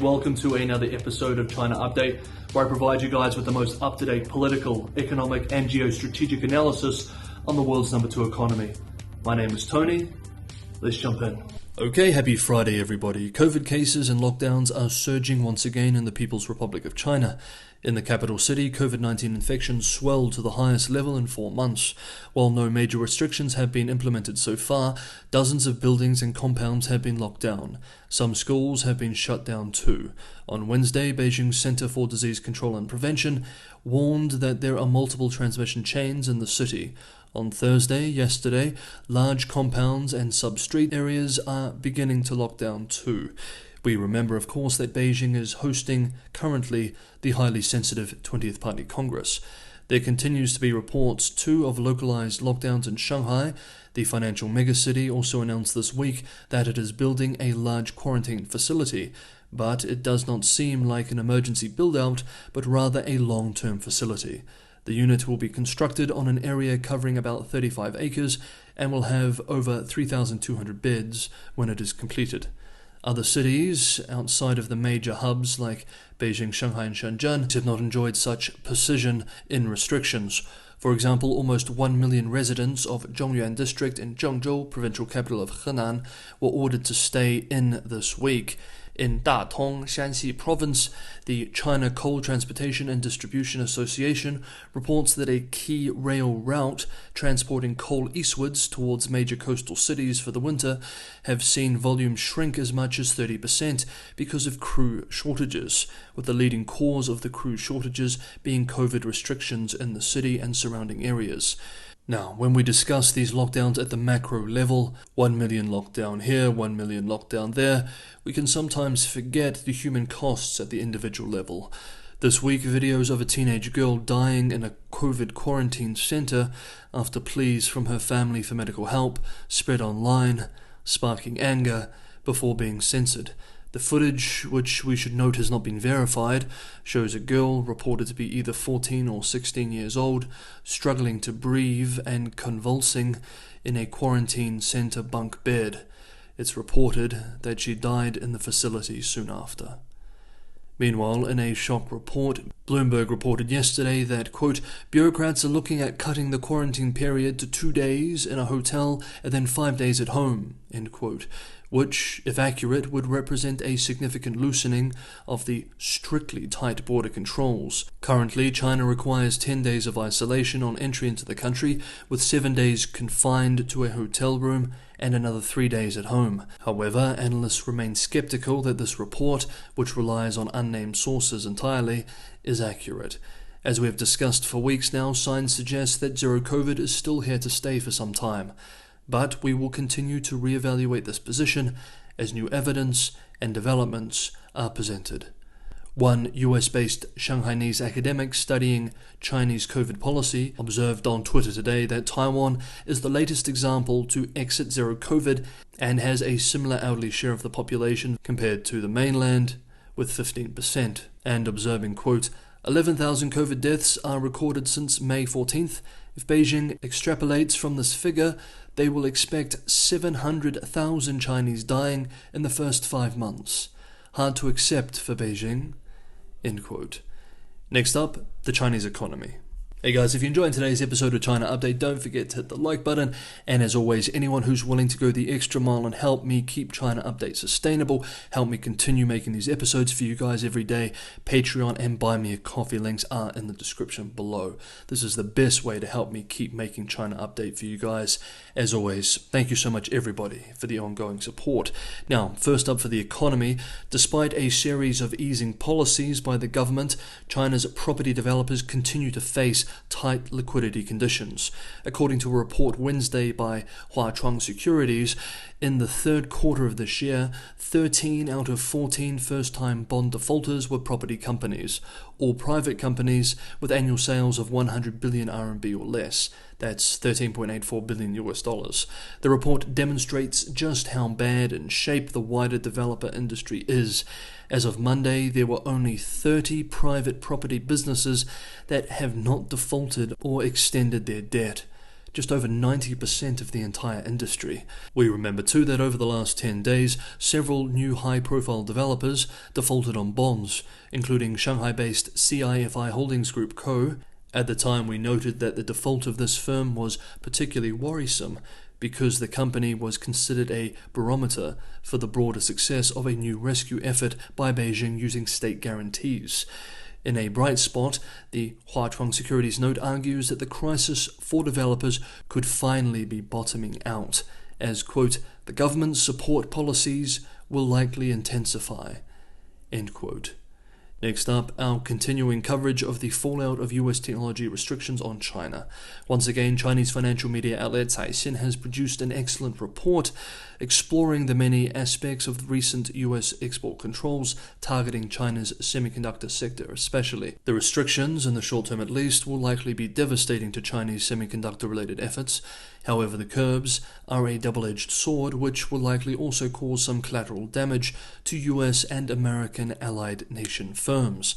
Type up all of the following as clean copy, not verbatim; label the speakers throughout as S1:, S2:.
S1: Welcome to another episode of China Update, where I provide you guys with the most up-to-date political, economic and geostrategic analysis on the world's number 2 economy. My name is Tony. Let's jump in. Okay, happy Friday everybody. COVID cases and lockdowns are surging once again in the People's Republic of China. In the capital city, COVID-19 infections swelled to the highest level in 4 months. While no major restrictions have been implemented so far, dozens of buildings and compounds have been locked down. Some schools have been shut down too. On Wednesday, Beijing's Center for Disease Control and Prevention warned that there are multiple transmission chains in the city. On Thursday, yesterday, large compounds and sub-street areas are beginning to lock down too. We remember, of course, that Beijing is hosting currently the highly sensitive 20th Party Congress. There continues to be reports too of localized lockdowns in Shanghai. The financial megacity also announced this week that it is building a large quarantine facility, but it does not seem like an emergency build-out, but rather a long-term facility. The unit will be constructed on an area covering about 35 acres and will have over 3,200 beds when it is completed. Other cities outside of the major hubs like Beijing, Shanghai and Shenzhen have not enjoyed such precision in restrictions. For example, almost 1 million residents of Zhongyuan district in Zhengzhou, provincial capital of Henan, were ordered to stay in this week. In Datong, Shanxi province, the China Coal Transportation and Distribution Association reports that a key rail route transporting coal eastwards towards major coastal cities for the winter have seen volume shrink as much as 30% because of crew shortages, with the leading cause of the crew shortages being COVID restrictions in the city and surrounding areas. Now, when we discuss these lockdowns at the macro level, 1 million lockdown here, 1 million lockdown there, we can sometimes forget the human costs at the individual level. This week, videos of a teenage girl dying in a COVID quarantine center after pleas from her family for medical help spread online, sparking anger before being censored. The footage, which we should note has not been verified, shows a girl reported to be either 14 or 16 years old, struggling to breathe and convulsing in a quarantine center bunk bed. It's reported that she died in the facility soon after. Meanwhile, in a shock report, Bloomberg reported yesterday that, quote, bureaucrats are looking at cutting the quarantine period to 2 days in a hotel and then 5 days at home, end quote, which, if accurate, would represent a significant loosening of the strictly tight border controls. Currently, China requires 10 days of isolation on entry into the country, with 7 days confined to a hotel room and another 3 days at home. However, analysts remain skeptical that this report, which relies on unnamed sources entirely, is accurate. As we have discussed for weeks now, signs suggest that zero COVID is still here to stay for some time. But we will continue to reevaluate this position as new evidence and developments are presented. One US-based Shanghainese academic studying Chinese COVID policy observed on Twitter today that Taiwan is the latest example to exit zero COVID and has a similar elderly share of the population compared to the mainland with 15%, and observing, quote, 11,000 COVID deaths are recorded since May 14th. If Beijing extrapolates from this figure, they will expect 700,000 Chinese dying in the first 5 months. Hard to accept for Beijing, end quote. Next up, the Chinese economy. Hey guys, if you enjoyed today's episode of China Update, don't forget to hit the like button. And as always, anyone who's willing to go the extra mile and help me keep China Update sustainable, help me continue making these episodes for you guys every day, Patreon and Buy Me a Coffee links are in the description below. This is the best way to help me keep making China Update for you guys. As always, thank you so much everybody for the ongoing support. Now, first up for the economy, despite a series of easing policies by the government, China's property developers continue to face tight liquidity conditions. According to a report Wednesday by Huachuang Securities, in the third quarter of this year, 13 out of 14 first-time bond defaulters were property companies, all private companies with annual sales of 100 billion RMB or less. That's $13.84 billion US dollars. The report demonstrates just how bad in shape the wider developer industry is. As of Monday, there were only 30 private property businesses that have not defaulted or extended their debt. just over 90% of the entire industry. We remember too that over the last 10 days, several new high-profile developers defaulted on bonds, including Shanghai-based CIFI Holdings Group Co. At the time, we noted that the default of this firm was particularly worrisome because the company was considered a barometer for the broader success of a new rescue effort by Beijing using state guarantees. In a bright spot, the Huachuang Securities note argues that the crisis for developers could finally be bottoming out, as, quote, the government's support policies will likely intensify, end quote. Next up, our continuing coverage of the fallout of US technology restrictions on China. Once again, Chinese financial media outlet Caixin has produced an excellent report exploring the many aspects of the recent US export controls targeting China's semiconductor sector especially. The restrictions, in the short term at least, will likely be devastating to Chinese semiconductor-related efforts. However, the curbs are a double-edged sword which will likely also cause some collateral damage to US and American allied nation firms.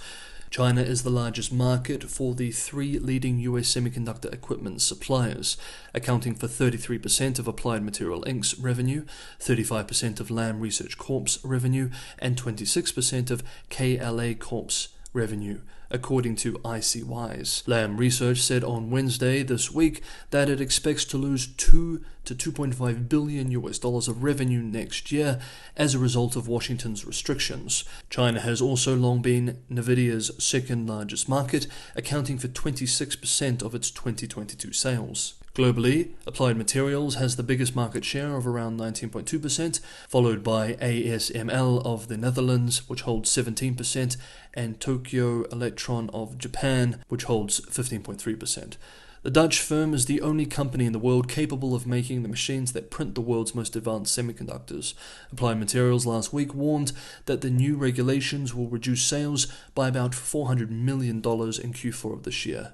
S1: China is the largest market for the three leading US semiconductor equipment suppliers, accounting for 33% of Applied Material Inc.'s revenue, 35% of Lam Research Corp.'s revenue, and 26% of KLA Corp.'s revenue, according to ICYs. Lam Research said on Wednesday this week that it expects to lose $2 to $2.5 billion of revenue next year as a result of Washington's restrictions. China has also long been Nvidia's second largest market, accounting for 26% of its 2022 sales. Globally, Applied Materials has the biggest market share of around 19.2%, followed by ASML of the Netherlands, which holds 17%, and Tokyo Electron of Japan, which holds 15.3%. The Dutch firm is the only company in the world capable of making the machines that print the world's most advanced semiconductors. Applied Materials last week warned that the new regulations will reduce sales by about $400 million in Q4 of this year.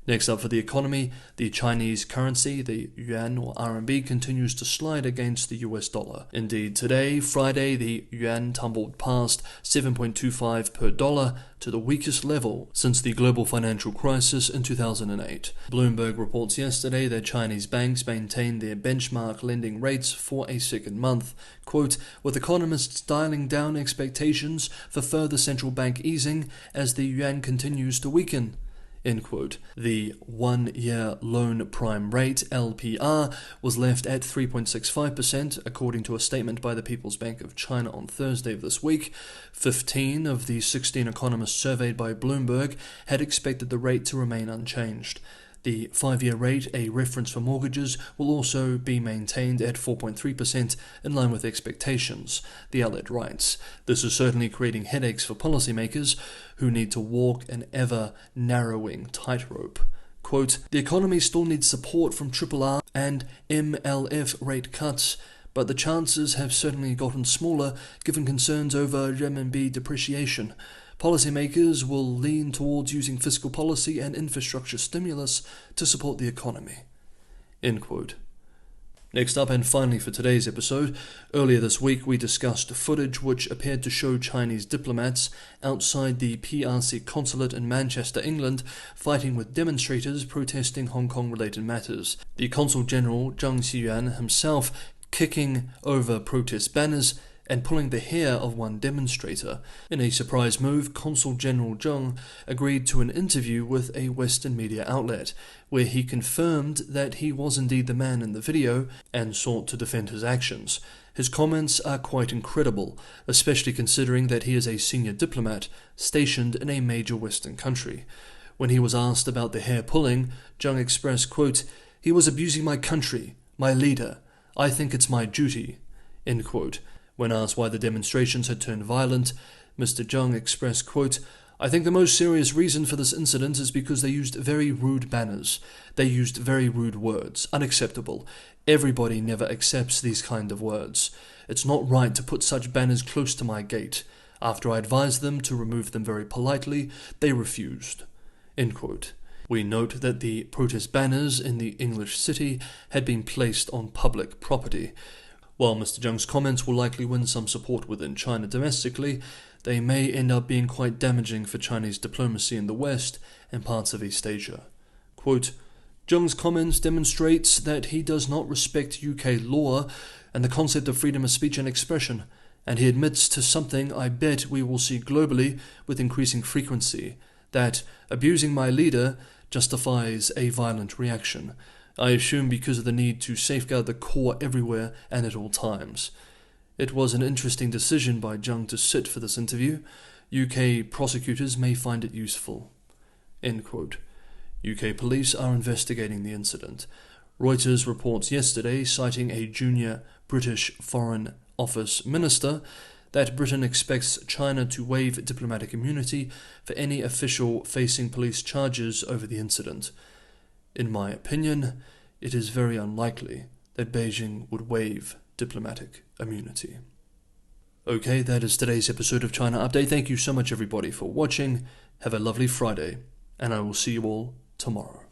S1: Next up for the economy, the Chinese currency, the yuan or RMB, continues to slide against the US dollar. Indeed, today, Friday, the yuan tumbled past 7.25 per dollar to the weakest level since the global financial crisis in 2008. Bloomberg reports yesterday that Chinese banks maintained their benchmark lending rates for a second month, quote, with economists dialing down expectations for further central bank easing as the yuan continues to weaken. End quote. The one-year loan prime rate, LPR, was left at 3.65%, according to a statement by the People's Bank of China on Thursday of this week. 15 of the 16 economists surveyed by Bloomberg had expected the rate to remain unchanged. The 5-year rate, a reference for mortgages, will also be maintained at 4.3% in line with expectations, the outlet writes. This is certainly creating headaches for policymakers who need to walk an ever-narrowing tightrope. Quote, the economy still needs support from RRR and MLF rate cuts, but the chances have certainly gotten smaller given concerns over renminbi depreciation. Policymakers will lean towards using fiscal policy and infrastructure stimulus to support the economy. End quote. Next up, and finally for today's episode, earlier this week we discussed footage which appeared to show Chinese diplomats outside the PRC consulate in Manchester, England, fighting with demonstrators protesting Hong Kong-related matters. The Consul General Zhang Xiyuan himself kicking over protest banners and pulling the hair of one demonstrator. In a surprise move, Consul General Zhang agreed to an interview with a Western media outlet, where he confirmed that he was indeed the man in the video and sought to defend his actions. His comments are quite incredible, especially considering that he is a senior diplomat stationed in a major Western country. When he was asked about the hair pulling, Zhang expressed, quote, he was abusing my country, my leader. I think it's my duty, end quote. When asked why the demonstrations had turned violent, Mr. Zhang expressed, quote, I think the most serious reason for this incident is because they used very rude banners. They used very rude words. Unacceptable. Everybody never accepts these kind of words. It's not right to put such banners close to my gate. After I advised them to remove them very politely, they refused. End quote. We note that the protest banners in the English city had been placed on public property. While Mr. Zhang's comments will likely win some support within China domestically, they may end up being quite damaging for Chinese diplomacy in the West and parts of East Asia. Quote, Zheng's comments demonstrates that he does not respect UK law and the concept of freedom of speech and expression, and he admits to something I bet we will see globally with increasing frequency, that abusing my leader justifies a violent reaction. I assume because of the need to safeguard the core everywhere and at all times. It was an interesting decision by Zheng to sit for this interview. UK prosecutors may find it useful. End quote. UK police are investigating the incident. Reuters reports yesterday, citing a junior British Foreign Office minister, that Britain expects China to waive diplomatic immunity for any official facing police charges over the incident. In my opinion, it is very unlikely that Beijing would waive diplomatic immunity. Okay, that is today's episode of China Update. Thank you so much everybody for watching. Have a lovely Friday, and I will see you all tomorrow.